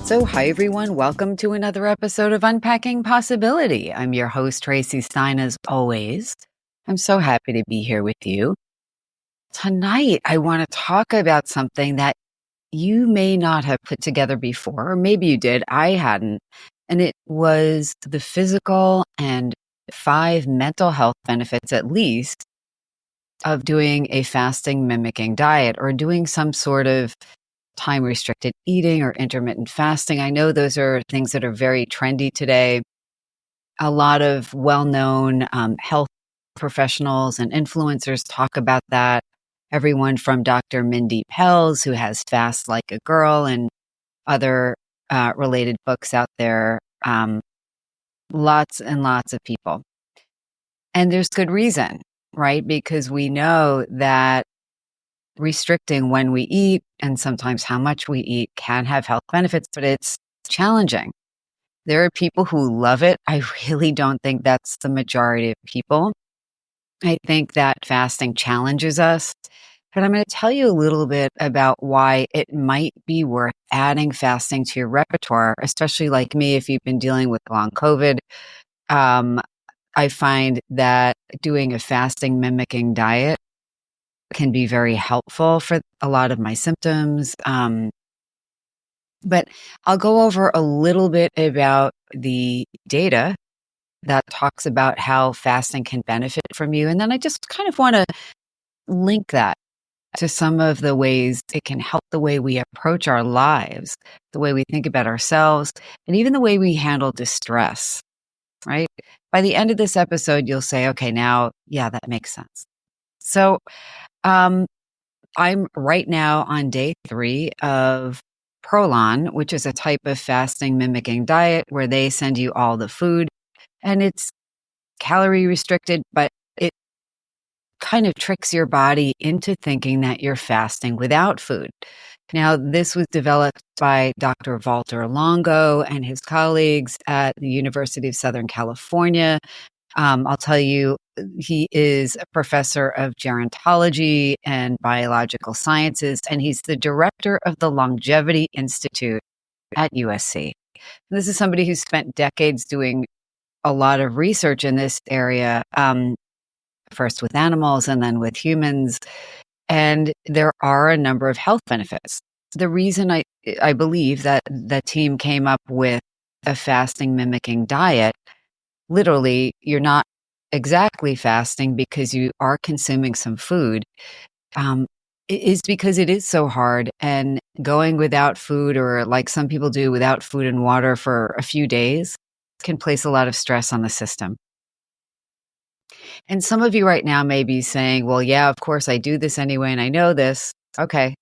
So, hi everyone. Welcome to another episode of Unpacking Possibility. I'm your host, Traci Stein, as always. I'm so happy to be here with you. Tonight, I want to talk about something that you may not have put together before, or maybe you did. I hadn't. And it was the physical and 5 mental health benefits, at least, of doing a fasting mimicking diet or doing some sort of time restricted eating or intermittent fasting. I know those are things that are very trendy today. A lot of well-known health professionals and influencers talk about that. Everyone from Dr. Mindy Pelz, who has Fast Like a Girl and other related books out there. Lots and lots of people. And there's good reason, right? Because we know that restricting when we eat and sometimes how much we eat can have health benefits, but it's challenging. There are people who love it. I really don't think that's the majority of people. I think that fasting challenges us, but I'm going to tell you a little bit about why it might be worth adding fasting to your repertoire, especially like me, if you've been dealing with long COVID. I find that doing a fasting mimicking diet can be very helpful for a lot of my symptoms. But I'll go over a little bit about the data that talks about how fasting can benefit from you. And then I just kind of want to link that to some of the ways it can help the way we approach our lives, the way we think about ourselves, and even the way we handle distress, right? By the end of this episode, you'll say, okay, now, yeah, that makes sense. So, I'm right now on day 3 of Prolon, which is a type of fasting mimicking diet where they send you all the food and it's calorie restricted, but it kind of tricks your body into thinking that you're fasting without food. Now, this was developed by Dr. Valter Longo and his colleagues at the University of Southern California. I'll tell you, he is a professor of gerontology and biological sciences, and he's the director of the Longevity Institute at USC. And this is somebody who spent decades doing a lot of research in this area, first with animals and then with humans. And there are a number of health benefits. The reason I believe that the team came up with a fasting mimicking diet, literally, you're not exactly fasting because you are consuming some food, is because it is so hard. And going without food, or like some people do, without food and water for a few days, can place a lot of stress on the system. And some of you right now may be saying, well, yeah, of course I do this anyway, and I know this. Okay.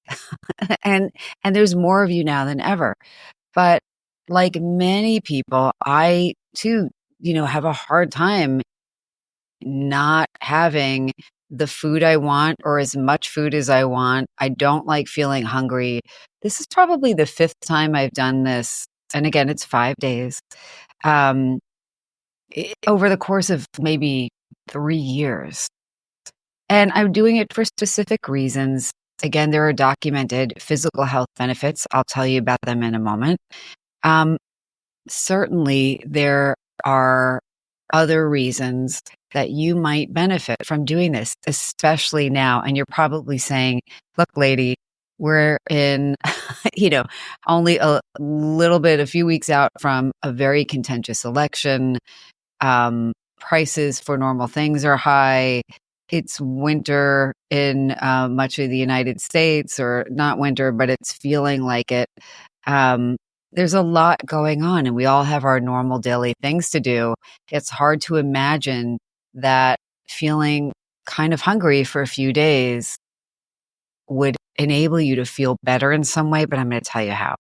and there's more of you now than ever. But like many people, I too, have a hard time not having the food I want or as much food as I want. I don't like feeling hungry. This is probably the 5th time I've done this. And again, it's 5 days. Over the course of maybe 3 years. And I'm doing it for specific reasons. Again, there are documented physical health benefits. I'll tell you about them in a moment. Certainly, there are other reasons that you might benefit from doing this, especially now. And you're probably saying, look, lady, we're in, only a few weeks out from a very contentious election. Prices for normal things are high. It's winter in much of the United States, or not winter, but it's feeling like it. There's a lot going on, and we all have our normal daily things to do. It's hard to imagine that feeling kind of hungry for a few days would enable you to feel better in some way, but I'm going to tell you how.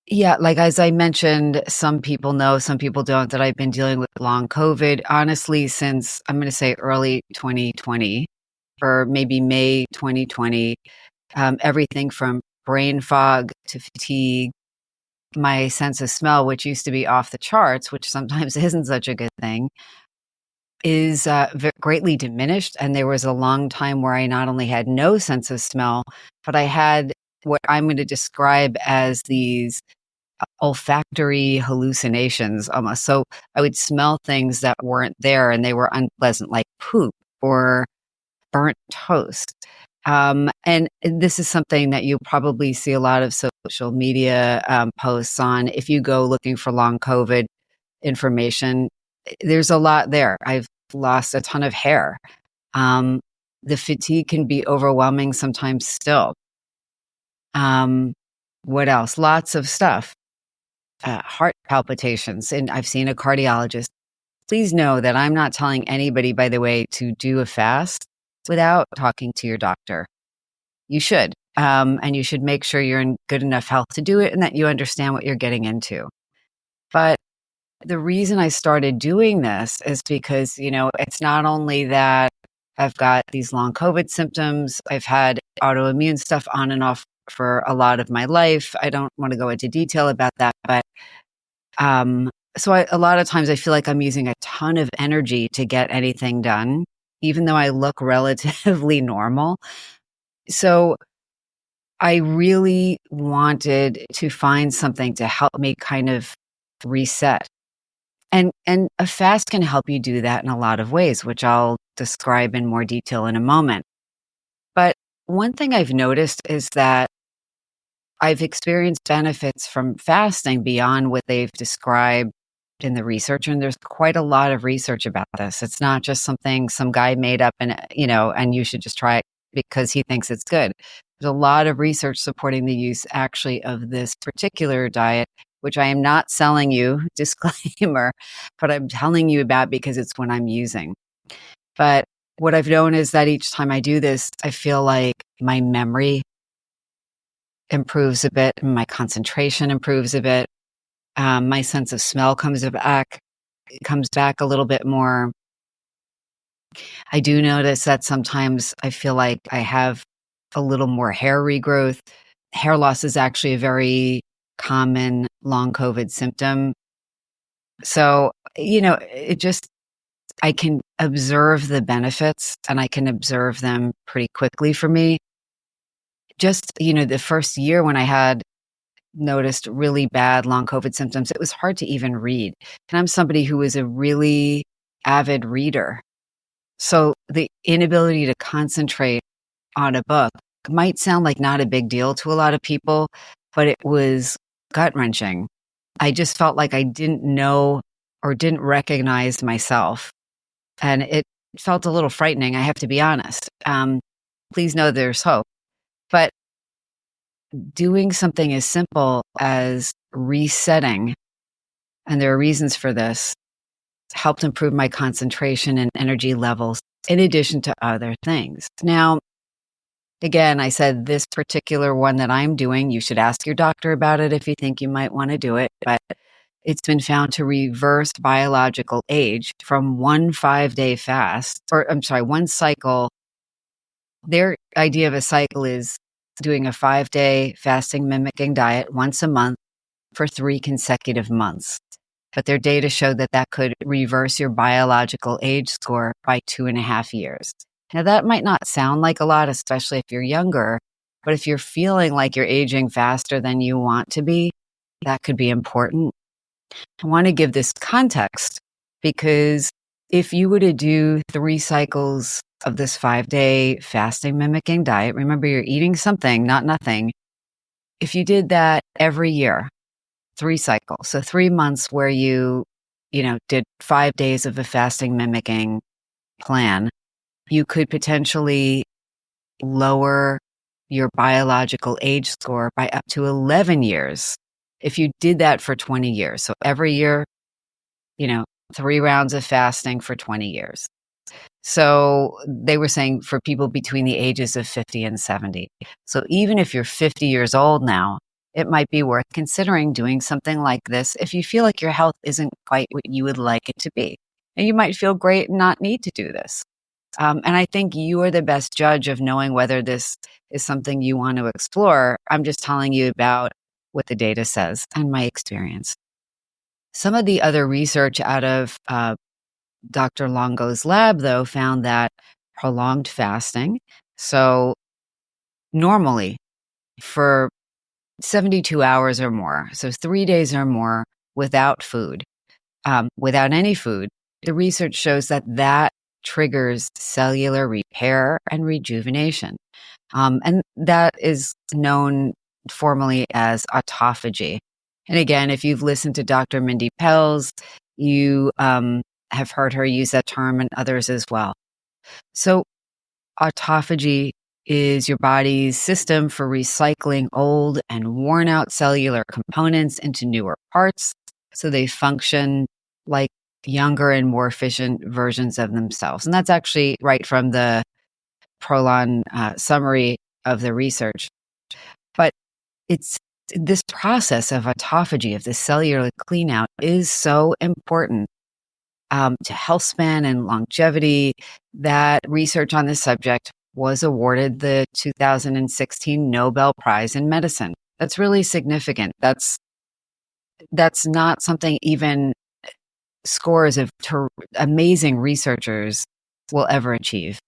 Yeah, like as I mentioned, some people know, some people don't, that I've been dealing with long COVID, honestly, since I'm going to say early 2020 or maybe May 2020. Everything from brain fog to fatigue, my sense of smell, which used to be off the charts, which sometimes isn't such a good thing, is greatly diminished. And there was a long time where I not only had no sense of smell, but I had what I'm going to describe as these olfactory hallucinations almost. So I would smell things that weren't there and they were unpleasant, like poop or burnt toast. And this is something that you probably see a lot of social media posts on. If you go looking for long COVID information, there's a lot there. I've lost a ton of hair. Um, the fatigue can be overwhelming sometimes still. What else? Lots of stuff. Heart palpitations. And I've seen a cardiologist. Please know that I'm not telling anybody, by the way, to do a fast without talking to your doctor. You should. And you should make sure you're in good enough health to do it and that you understand what you're getting into. But the reason I started doing this is because, it's not only that I've got these long COVID symptoms, I've had autoimmune stuff on and off for a lot of my life. I don't want to go into detail about that, but a lot of times I feel like I'm using a ton of energy to get anything done, even though I look relatively normal. So I really wanted to find something to help me kind of reset. And a fast can help you do that in a lot of ways, which I'll describe in more detail in a moment. But one thing I've noticed is that I've experienced benefits from fasting beyond what they've described in the research. And there's quite a lot of research about this. It's not just something some guy made up and you should just try it because he thinks it's good. There's a lot of research supporting the use actually of this particular diet, which I am not selling you, disclaimer, but I'm telling you about because it's what I'm using. But what I've known is that each time I do this, I feel like my memory improves a bit, my concentration improves a bit, my sense of smell comes back a little bit more. I do notice that sometimes I feel like I have a little more hair regrowth. Hair loss is actually a very common long COVID symptom. So, I can observe the benefits and I can observe them pretty quickly for me. Just, the first year when I had noticed really bad long COVID symptoms, it was hard to even read. And I'm somebody who is a really avid reader. So the inability to concentrate on a book might sound like not a big deal to a lot of people, but it was gut wrenching. I just felt like I didn't know or didn't recognize myself. And it felt a little frightening, I have to be honest. Please know there's hope. But doing something as simple as resetting, and there are reasons for this, helped improve my concentration and energy levels in addition to other things. Now, again, I said this particular one that I'm doing, you should ask your doctor about it if you think you might want to do it, but it's been found to reverse biological age from one 5-day fast, one cycle. Their idea of a cycle is doing a 5-day fasting mimicking diet once a month for 3 consecutive months. But their data showed that could reverse your biological age score by 2.5 years. Now, that might not sound like a lot, especially if you're younger, but if you're feeling like you're aging faster than you want to be, that could be important. I want to give this context because if you were to do 3 cycles of this 5-day fasting mimicking diet, remember you're eating something, not nothing. If you did that every year, 3 cycles, so 3 months where you did 5 days of a fasting mimicking plan, you could potentially lower your biological age score by up to 11 years if you did that for 20 years. So every year, 3 rounds of fasting for 20 years. So they were saying for people between the ages of 50 and 70. So even if you're 50 years old now, it might be worth considering doing something like this if you feel like your health isn't quite what you would like it to be. And you might feel great and not need to do this. And I think you are the best judge of knowing whether this is something you want to explore. I'm just telling you about what the data says and my experience. Some of the other research out of Dr. Longo's lab, though, found that prolonged fasting, so normally for 72 hours or more, so 3 days or more without food, without any food, the research shows that that triggers cellular repair and rejuvenation. And that is known formally as autophagy. And again, if you've listened to Dr. Mindy Pelz, you have heard her use that term and others as well. So autophagy is your body's system for recycling old and worn out cellular components into newer parts so they function like younger and more efficient versions of themselves. And that's actually right from the Prolon summary of the research. But it's this process of autophagy, of the cellular clean out, is so important to health span and longevity that research on this subject was awarded the 2016 Nobel Prize in Medicine. That's really significant. That's not something even scores of amazing researchers will ever achieve.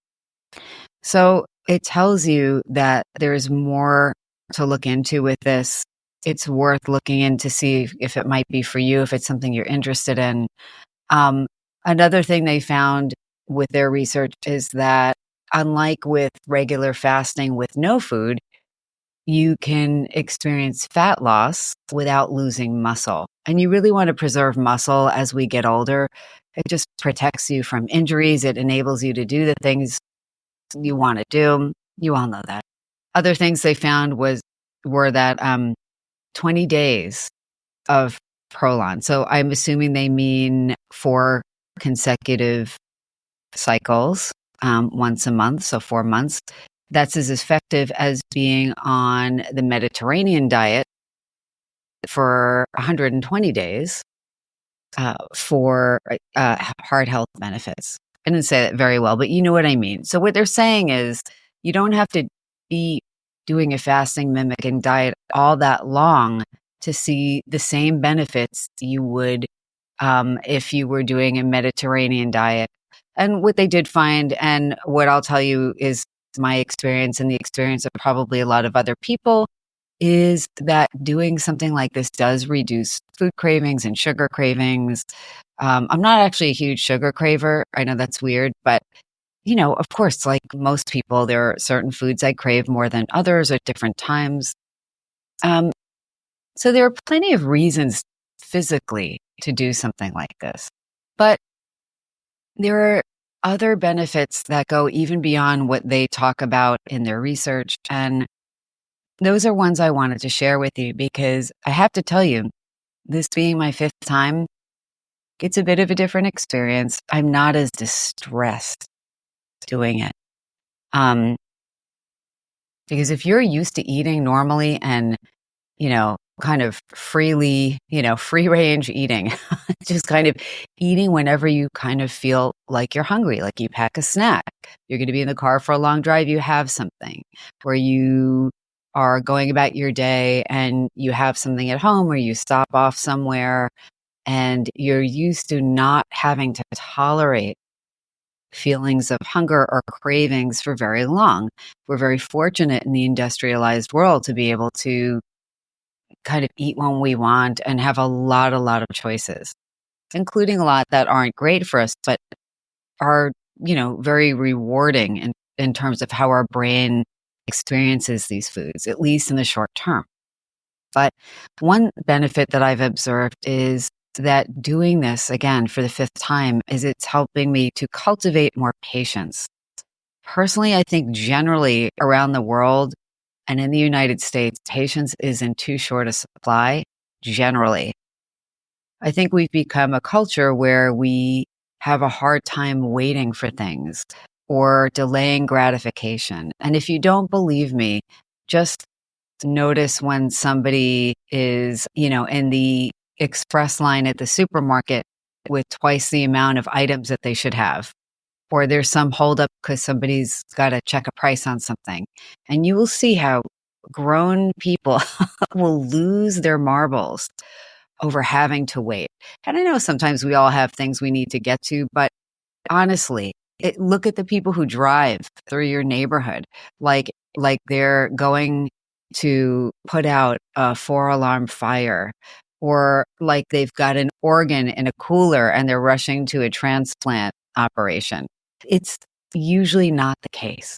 So it tells you that there's more to look into with this. It's worth looking in to see if it might be for you, if it's something you're interested in. Another thing they found with their research is that unlike with regular fasting with no food, you can experience fat loss without losing muscle. And you really want to preserve muscle as we get older. It just protects you from injuries. It enables you to do the things you want to do. You all know that. Other things they found were that 20 days of Prolon. So I'm assuming they mean 4 consecutive cycles, once a month, so 4 months. That's as effective as being on the Mediterranean diet for 120 days for heart health benefits. I didn't say that very well, but you know what I mean. So what they're saying is you don't have to be doing a fasting mimicking diet all that long to see the same benefits you would if you were doing a Mediterranean diet. And what they did find, and what I'll tell you is my experience and the experience of probably a lot of other people, is that doing something like this does reduce food cravings and sugar cravings. I'm not actually a huge sugar craver. I know that's weird, but of course, like most people, there are certain foods I crave more than others at different times. So there are plenty of reasons physically to do something like this. But there are other benefits that go even beyond what they talk about in their research. And those are ones I wanted to share with you because I have to tell you, this being my 5th time, it's a bit of a different experience. I'm not as distressed doing it. Because if you're used to eating normally and, kind of freely, free range eating, just kind of eating whenever you kind of feel like you're hungry, like you pack a snack, you're going to be in the car for a long drive, you have something, where you are going about your day and you have something at home or you stop off somewhere and you're used to not having to tolerate feelings of hunger or cravings for very long. We're very fortunate in the industrialized world to be able to kind of eat when we want and have a lot of choices, including a lot that aren't great for us, but are, very rewarding in terms of how our brain experiences these foods, at least in the short term. But one benefit that I've observed is that doing this again for the 5th time is it's helping me to cultivate more patience. Personally, I think generally around the world and in the United States, patience is in too short a supply, generally. I think we've become a culture where we have a hard time waiting for things or delaying gratification. And if you don't believe me, just notice when somebody is, in the express line at the supermarket with twice the amount of items that they should have. Or there's some holdup because somebody's got to check a price on something. And you will see how grown people will lose their marbles over having to wait. And I know sometimes we all have things we need to get to, but honestly, look at the people who drive through your neighborhood, like they're going, to put out a 4-alarm fire, or like they've got an organ in a cooler and they're rushing to a transplant operation. It's usually not the case.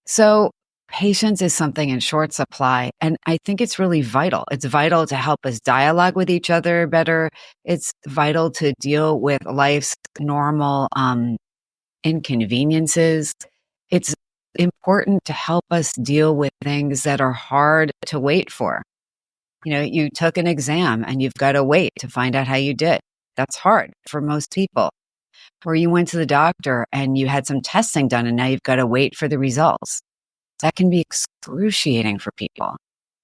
So patience is something in short supply. And I think it's really vital. It's vital to help us dialogue with each other better. It's vital to deal with life's normal inconveniences. It's important to help us deal with things that are hard to wait for. You took an exam and you've got to wait to find out how you did. That's hard for most people. Or you went to the doctor and you had some testing done and now you've got to wait for the results. That can be excruciating for people,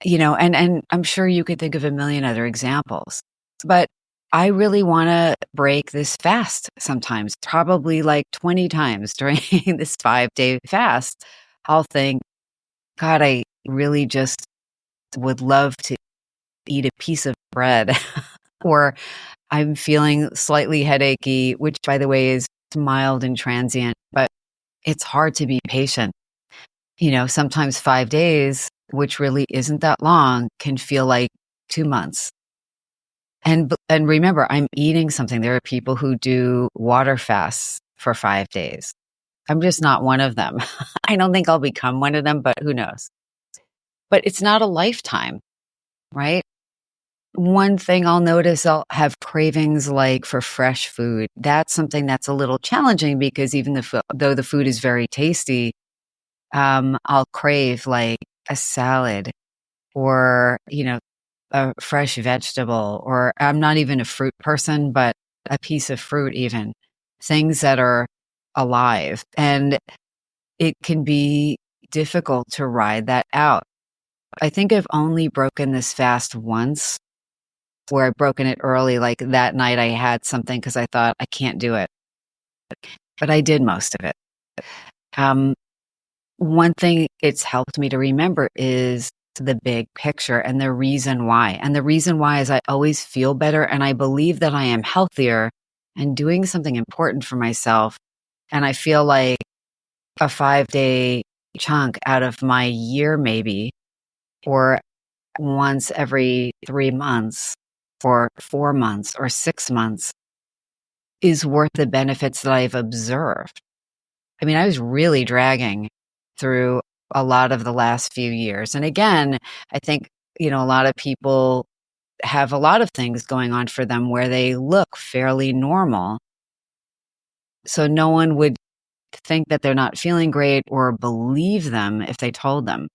and I'm sure you could think of a million other examples. But I really want to break this fast sometimes, probably like 20 times during this 5-day fast. I'll think, God, I really just would love to eat a piece of bread, or I'm feeling slightly headachy, which by the way is mild and transient, but it's hard to be patient. Sometimes 5 days, which really isn't that long, can feel like 2 months. And remember, I'm eating something. There are people who do water fasts for 5 days. I'm just not one of them. I don't think I'll become one of them, but who knows? But it's not a lifetime, right? One thing I'll notice, I'll have cravings like for fresh food. That's something that's a little challenging because even though the food is very tasty, I'll crave like a salad or, a fresh vegetable, or I'm not even a fruit person, but a piece of fruit, even things that are alive. And it can be difficult to ride that out. I think I've only broken this fast once, where I've broken it early. Like that night I had something because I thought I can't do it, but I did most of it. One thing it's helped me to remember is the big picture and the reason why. And the reason why is I always feel better and I believe that I am healthier and doing something important for myself. And I feel like a 5-day chunk out of my year, maybe, or once every 3 months or 4 months or 6 months is worth the benefits that I've observed. I mean, I was really dragging through a lot of the last few years. And again, I think, a lot of people have a lot of things going on for them where they look fairly normal. So no one would think that they're not feeling great or believe them if they told them.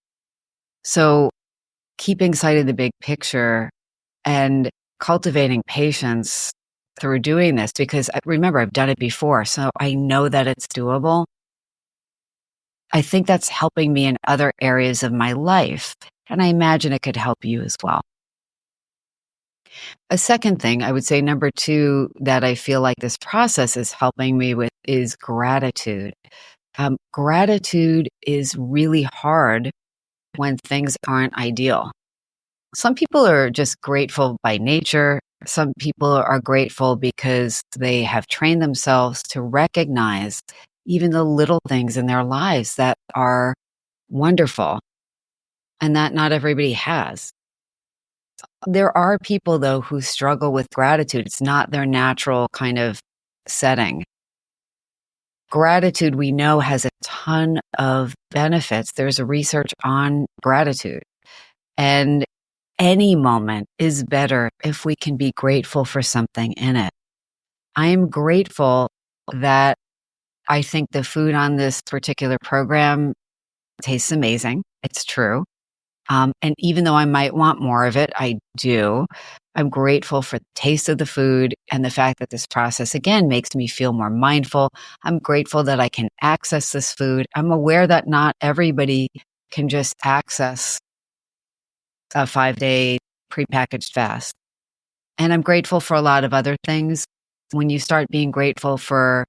So keeping sight of the big picture and cultivating patience through doing this, because remember, I've done it before, so I know that it's doable. I think that's helping me in other areas of my life, and I imagine it could help you as well. A second thing, I would say number 2, that I feel like this process is helping me with is gratitude. Gratitude is really hard when things aren't ideal. Some people are just grateful by nature. Some people are grateful because they have trained themselves to recognize even the little things in their lives that are wonderful and that not everybody has. There are people, though, who struggle with gratitude. It's not their natural kind of setting. Gratitude, we know, has a ton of benefits. There's research on gratitude. And any moment is better if we can be grateful for something in it. I am grateful that I think the food on this particular program tastes amazing. It's true. And even though I might want more of it, I do. I'm grateful for the taste of the food and the fact that this process, again, makes me feel more mindful. I'm grateful that I can access this food. I'm aware that not everybody can just access a 5-day prepackaged fast. And I'm grateful for a lot of other things. When you start being grateful for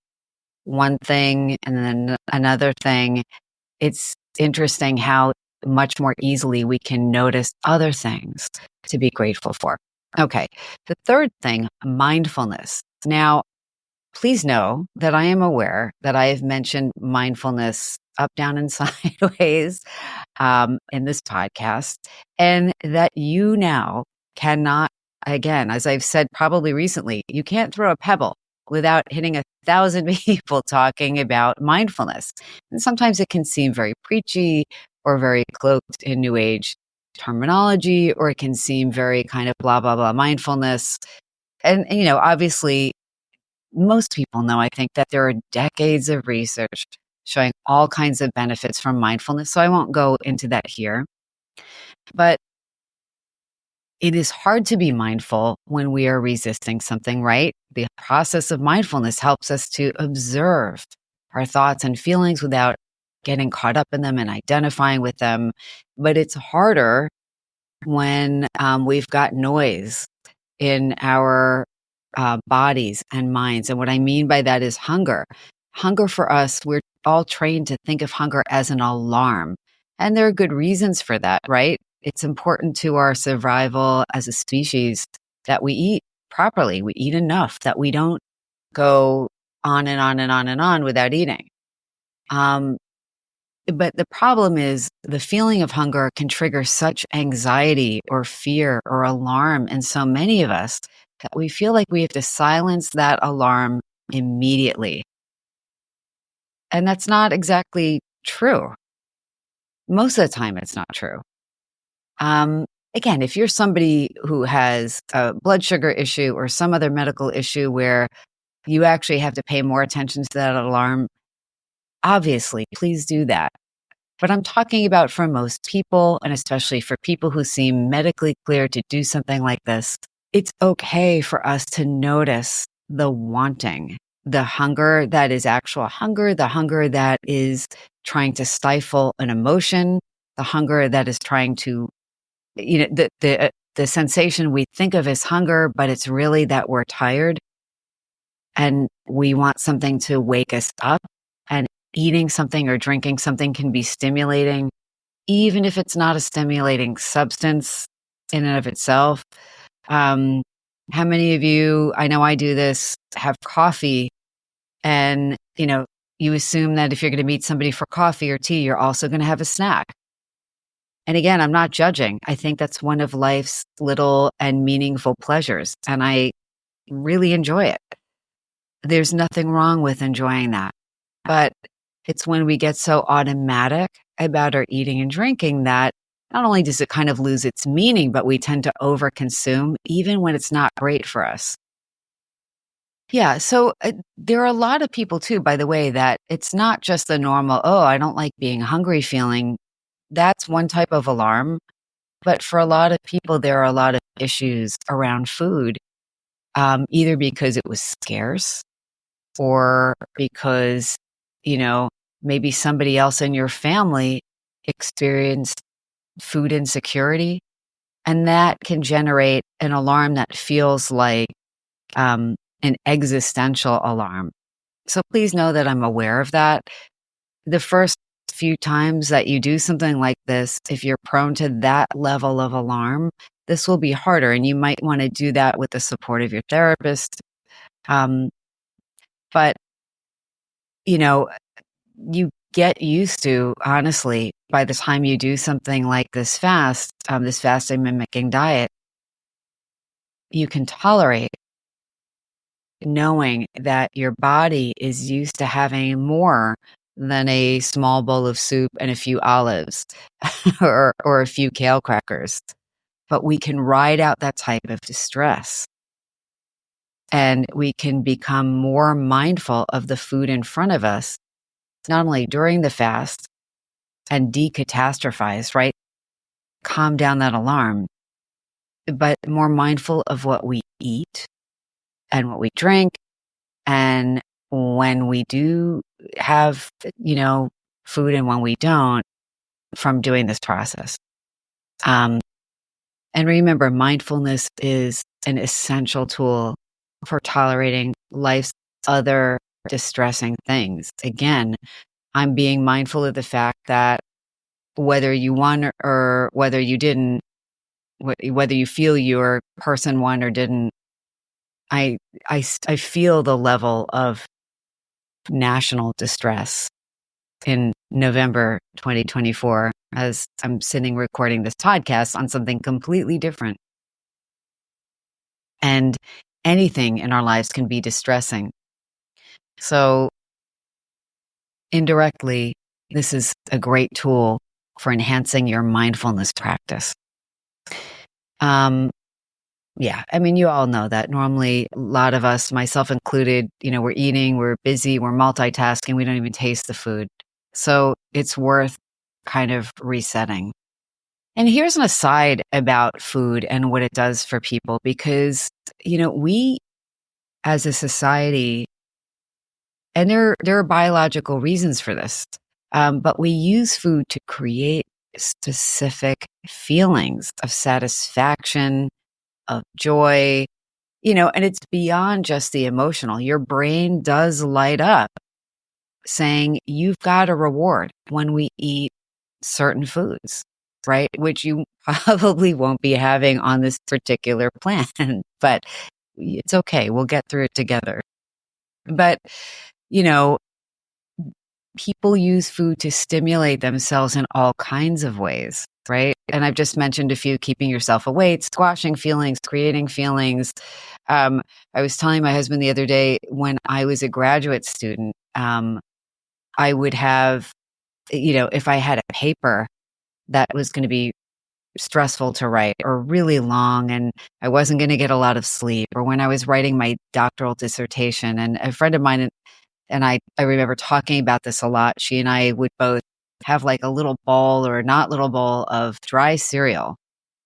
one thing and then another thing, it's interesting how much more easily we can notice other things to be grateful for. Okay. The third thing, mindfulness. Now, please know that I am aware that I have mentioned mindfulness up, down, and sideways in this podcast, and that you now cannot, again, as I've said probably recently, you can't throw a pebble without hitting 1,000 people talking about mindfulness. And sometimes it can seem very preachy or very cloaked in New Age terminology, or it can seem very kind of blah, blah, blah mindfulness. And, obviously, most people know, I think, that there are decades of research showing all kinds of benefits from mindfulness. So I won't go into that here. But it is hard to be mindful when we are resisting something, right? The process of mindfulness helps us to observe our thoughts and feelings without getting caught up in them and identifying with them. But it's harder when we've got noise in our bodies and minds. And what I mean by that is hunger. Hunger for us, we're all trained to think of hunger as an alarm. And there are good reasons for that, right? It's important to our survival as a species that we eat properly. We eat enough, that we don't go on and on and on and on without eating. But the problem is the feeling of hunger can trigger such anxiety or fear or alarm in so many of us that we feel like we have to silence that alarm immediately. And that's not exactly true. Most of the time, it's not true. Again, if you're somebody who has a blood sugar issue or some other medical issue where you actually have to pay more attention to that alarm, obviously, please do that. But I'm talking about for most people, and especially for people who seem medically clear to do something like this, it's okay for us to notice the wanting, the hunger that is actual hunger, the hunger that is trying to stifle an emotion, the hunger that is trying to, the sensation we think of as hunger, but it's really that we're tired and we want something to wake us up. And eating something or drinking something can be stimulating, even if it's not a stimulating substance in and of itself. How many of you, I know I do this, have coffee and, you assume that if you're going to meet somebody for coffee or tea, you're also going to have a snack. And again, I'm not judging. I think that's one of life's little and meaningful pleasures, and I really enjoy it. There's nothing wrong with enjoying that. But it's when we get so automatic about our eating and drinking that not only does it kind of lose its meaning, but we tend to overconsume even when it's not great for us. Yeah. So there are a lot of people too, by the way, that it's not just the normal, oh, I don't like being hungry feeling. That's one type of alarm. But for a lot of people, there are a lot of issues around food, either because it was scarce or because, maybe somebody else in your family experienced food insecurity. And that can generate an alarm that feels like an existential alarm. So please know that I'm aware of that. The first few times that you do something like this, if you're prone to that level of alarm, this will be harder. And you might want to do that with the support of your therapist. But, you get used to, honestly, by the time you do something like this fast, this fasting mimicking diet, you can tolerate knowing that your body is used to having more than a small bowl of soup and a few olives or a few kale crackers. But we can ride out that type of distress. And we can become more mindful of the food in front of us, not only during the fast and decatastrophize, right? Calm down that alarm, but more mindful of what we eat and what we drink. And when we do have, food and when we don't, from doing this process. And remember, mindfulness is an essential tool for tolerating life's other distressing things. Again, I'm being mindful of the fact that whether you won or whether you didn't, whether you feel your person won or didn't, I feel the level of national distress in November 2024. as I'm sitting recording this podcast on something completely different. And anything in our lives can be distressing. So indirectly, this is a great tool for enhancing your mindfulness practice. Yeah, I mean, you all know that normally a lot of us, myself included, we're eating, we're busy, we're multitasking, we don't even taste the food. So it's worth kind of resetting. And here's an aside about food and what it does for people, because, we as a society, and there are biological reasons for this, but we use food to create specific feelings of satisfaction, of joy, and it's beyond just the emotional. Your brain does light up saying you've got a reward when we eat certain foods, right? Which you probably won't be having on this particular plan, but it's okay. We'll get through it together. But, you know, people use food to stimulate themselves in all kinds of ways, right? And I've just mentioned a few: keeping yourself awake, squashing feelings, creating feelings. I was telling my husband the other day, when I was a graduate student, I would have, if I had a paper that was going to be stressful to write or really long and I wasn't going to get a lot of sleep, or when I was writing my doctoral dissertation, and a friend of mine and I remember talking about this a lot. She and I would both have like a little bowl or not little bowl of dry cereal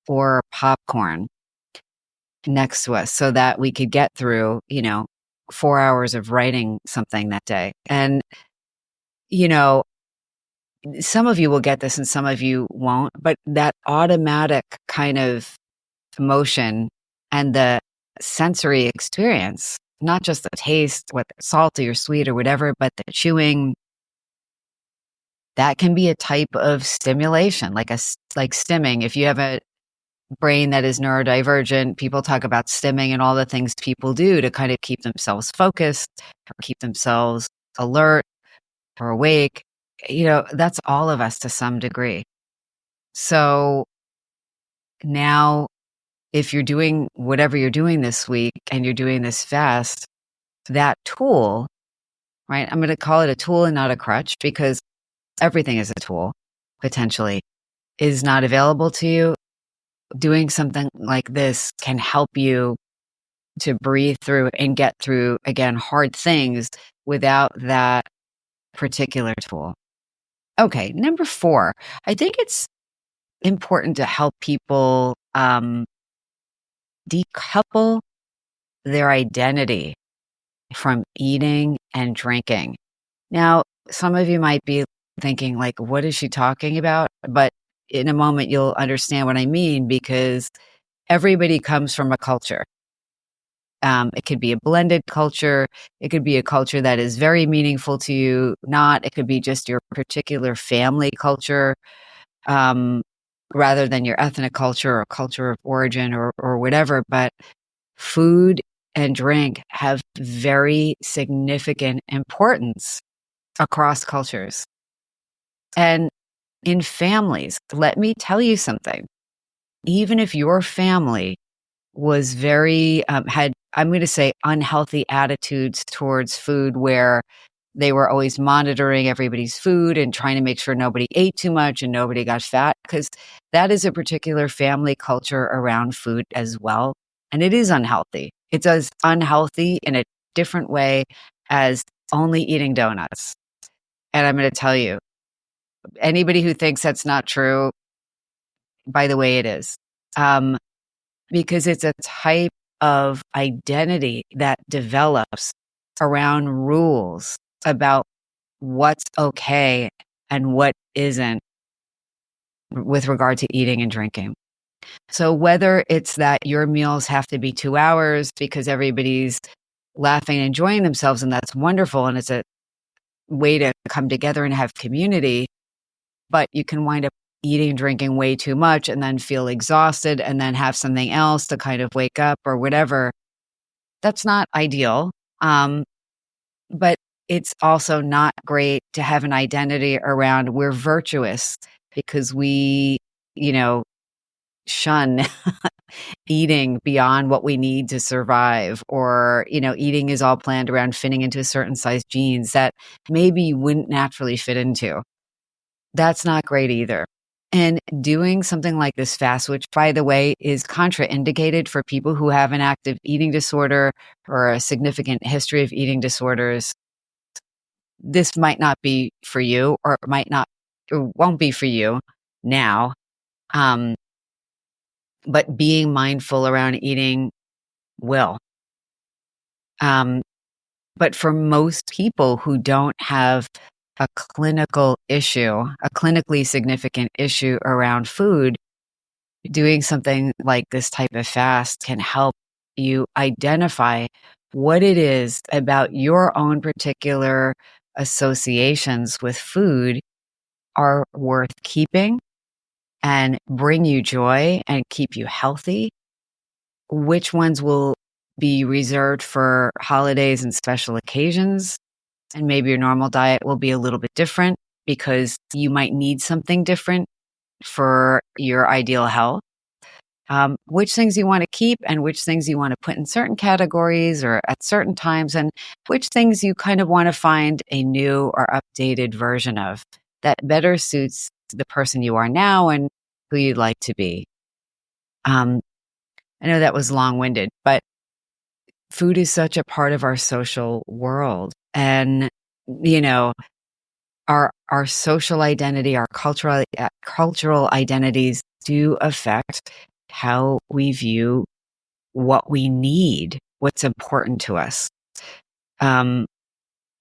or popcorn next to us so that we could get through, 4 hours of writing something that day. And, some of you will get this and some of you won't, but that automatic kind of emotion and the sensory experience, not just the taste, whether it's salty or sweet or whatever, but the chewing, that can be a type of stimulation, like stimming. If you have a brain that is neurodivergent, people talk about stimming and all the things people do to kind of keep themselves focused or keep themselves alert or awake. That's all of us to some degree. So now, if you're doing whatever you're doing this week and you're doing this fast, that tool, right? I'm going to call it a tool and not a crutch, because everything is a tool, potentially, is not available to you. Doing something like this can help you to breathe through and get through, again, hard things without that particular tool. Okay, number 4, I think it's important to help people decouple their identity from eating and drinking. Now, some of you might be thinking, like, what is she talking about? But in a moment, you'll understand what I mean, because everybody comes from a culture. It could be a blended culture. It could be a culture that is very meaningful to you. Not, it could be just your particular family culture, rather than your ethnic culture or culture of origin or whatever. But food and drink have very significant importance across cultures. And in families, let me tell you something. Even if your family was very, had, I'm going to say, unhealthy attitudes towards food, where they were always monitoring everybody's food and trying to make sure nobody ate too much and nobody got fat, because that is a particular family culture around food as well. And it is unhealthy. It's as unhealthy in a different way as only eating donuts. And I'm going to tell you, anybody who thinks that's not true, by the way, it is. Because it's a type of identity that develops around rules about what's okay and what isn't with regard to eating and drinking. So whether it's that your meals have to be 2 hours because everybody's laughing and enjoying themselves, and that's wonderful, and it's a way to come together and have community, but you can wind up eating, drinking way too much and then feel exhausted and then have something else to kind of wake up or whatever. That's not ideal. But it's also not great to have an identity around we're virtuous because we, you know, shun eating beyond what we need to survive, or, eating is all planned around fitting into a certain size jeans that maybe you wouldn't naturally fit into. That's not great either. And doing something like this fast, which by the way is contraindicated for people who have an active eating disorder or a significant history of eating disorders, this might not be for you, or it might not, or won't be for you now. Um, but being mindful around eating will. But for most people who don't have a clinical issue, a clinically significant issue around food, doing something like this type of fast can help you identify what it is about your own particular associations with food are worth keeping and bring you joy and keep you healthy. Which ones will be reserved for holidays and special occasions, and maybe your normal diet will be a little bit different because you might need something different for your ideal health. Which things you want to keep and which things you want to put in certain categories or at certain times, and which things you kind of want to find a new or updated version of that better suits the person you are now and who you'd like to be. I know that was long-winded, but food is such a part of our social world. And, our social identity, our cultural identities do affect how we view what we need, what's important to us.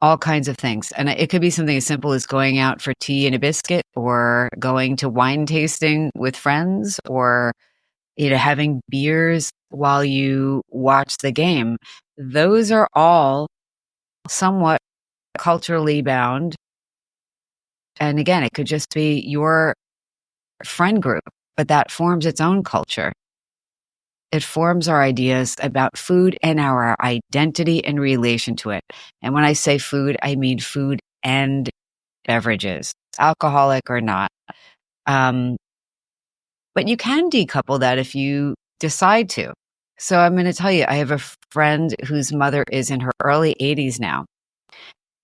All kinds of things. And it could be something as simple as going out for tea and a biscuit, or going to wine tasting with friends, or having beers while you watch the game. Those are all somewhat culturally bound. And again, it could just be your friend group, but that forms its own culture. It forms our ideas about food and our identity in relation to it. And when I say food, I mean food and beverages, alcoholic or not. But you can decouple that if you decide to. So I'm going to tell you, I have a friend whose mother is in her early 80s now.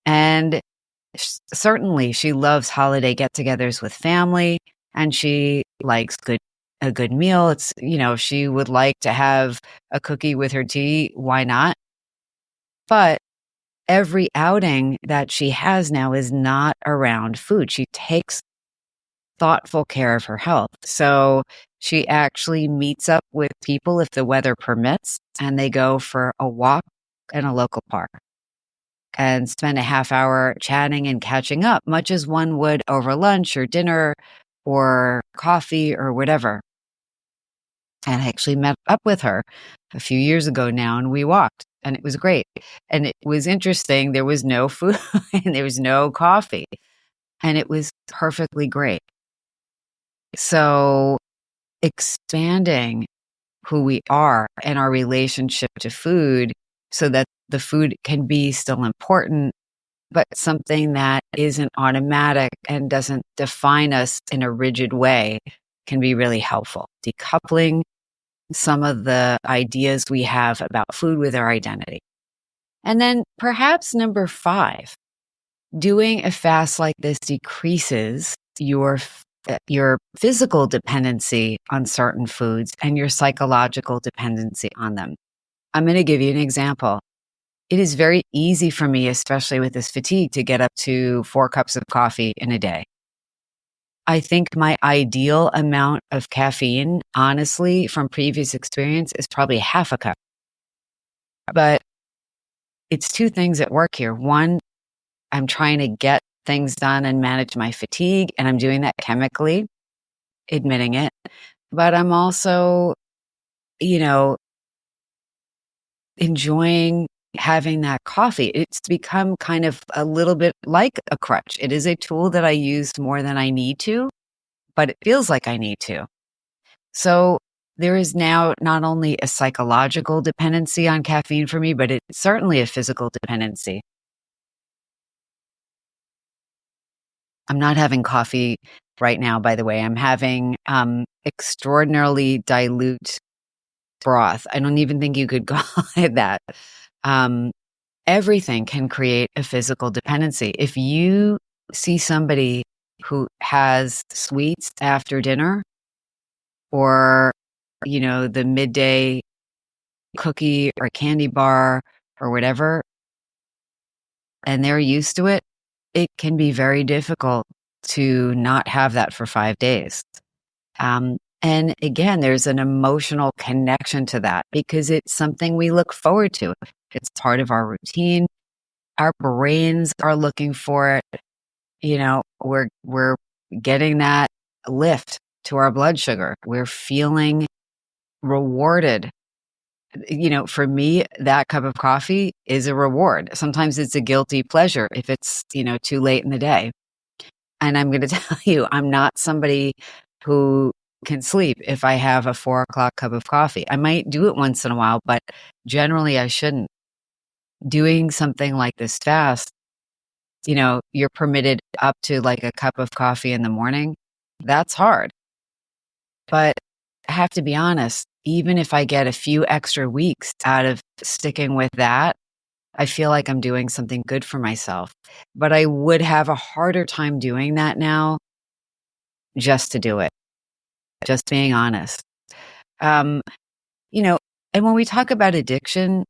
And certainly she loves holiday get-togethers with family, and she likes a good meal. It's, she would like to have a cookie with her tea. Why not? But every outing that she has now is not around food. She takes thoughtful care of her health. So she actually meets up with people if the weather permits, and they go for a walk in a local park and spend a half hour chatting and catching up, much as one would over lunch or dinner or coffee or whatever. And I actually met up with her a few years ago now, and we walked, and it was great. And it was interesting. There was no food and there was no coffee, and it was perfectly great. So expanding who we are and our relationship to food so that the food can be still important, but something that isn't automatic and doesn't define us in a rigid way, can be really helpful. Decoupling some of the ideas we have about food with our identity. And then perhaps number 5, doing a fast like this decreases your physical dependency on certain foods and your psychological dependency on them. I'm going to give you an example. It is very easy for me, especially with this fatigue, to get up to 4 cups of coffee in a day. I think my ideal amount of caffeine, honestly, from previous experience, is probably half a cup. But it's 2 things at work here. One, I'm trying to get things done and manage my fatigue, and I'm doing that chemically, admitting it. But I'm also, enjoying having that coffee. It's become kind of a little bit like a crutch. It is a tool that I use more than I need to, but it feels like I need to. So there is now not only a psychological dependency on caffeine for me, but it's certainly a physical dependency. I'm not having coffee right now, by the way. I'm having extraordinarily dilute broth. I don't even think you could call it that. Everything can create a physical dependency. If you see somebody who has sweets after dinner or, the midday cookie or candy bar or whatever, and they're used to it, it can be very difficult to not have that for 5 days. And again, there's an emotional connection to that because it's something we look forward to. It's part of our routine. Our brains are looking for it. We're getting that lift to our blood sugar. We're feeling rewarded. For me, that cup of coffee is a reward. Sometimes it's a guilty pleasure if it's, too late in the day. And I'm going to tell you, I'm not somebody who can sleep if I have a 4 o'clock cup of coffee. I might do it once in a while, but generally I shouldn't. Doing something like this fast, you're permitted up to like a cup of coffee in the morning. That's hard. But I have to be honest, even if I get a few extra weeks out of sticking with that, I feel like I'm doing something good for myself. But I would have a harder time doing that now just to do it. Just being honest. Um, and when we talk about addiction,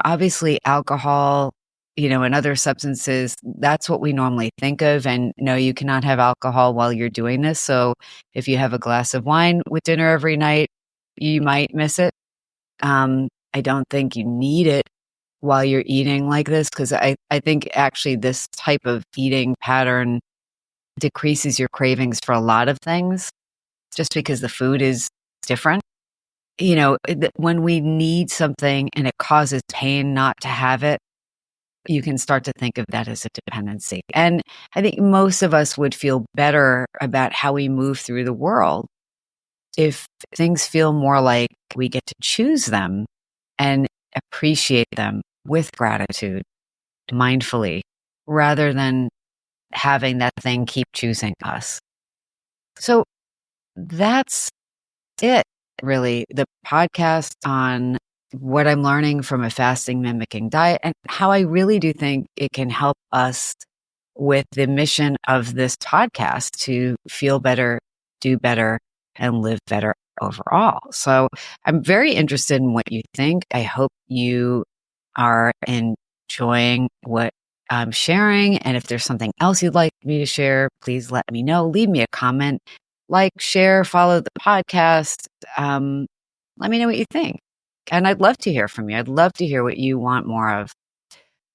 obviously alcohol, and other substances, that's what we normally think of. And no, you cannot have alcohol while you're doing this. So if you have a glass of wine with dinner every night, you might miss it. I don't think you need it while you're eating like this, because I think actually this type of eating pattern decreases your cravings for a lot of things just because the food is different. When we need something and it causes pain not to have it, you can start to think of that as a dependency. And I think most of us would feel better about how we move through the world if things feel more like we get to choose them and appreciate them with gratitude, mindfully, rather than having that thing keep choosing us. So that's it, really. The podcast on what I'm learning from a fasting mimicking diet and how I really do think it can help us with the mission of this podcast to feel better, do better, and live better overall. So I'm very interested in what you think. I hope you are enjoying what I'm sharing. And if there's something else you'd like me to share, please let me know. Leave me a comment, share, follow the podcast. Let me know what you think. And I'd love to hear from you. I'd love to hear what you want more of.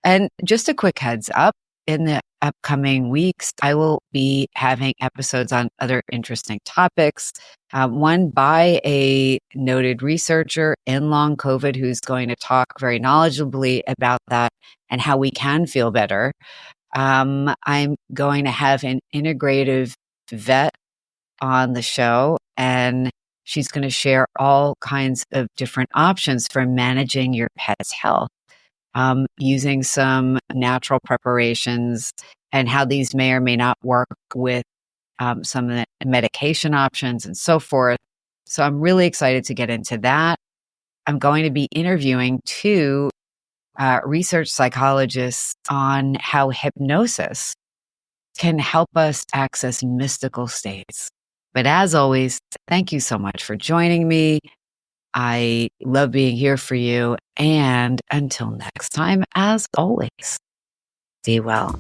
And just a quick heads up, in the upcoming weeks, I will be having episodes on other interesting topics. One by a noted researcher in long COVID who's going to talk very knowledgeably about that and how we can feel better. I'm going to have an integrative vet on the show, and she's going to share all kinds of different options for managing your pet's health. Using some natural preparations and how these may or may not work with some of the medication options and so forth. So I'm really excited to get into that. I'm going to be interviewing two research psychologists on how hypnosis can help us access mystical states. But as always, thank you so much for joining me. I love being here for you. And until next time, as always, be well.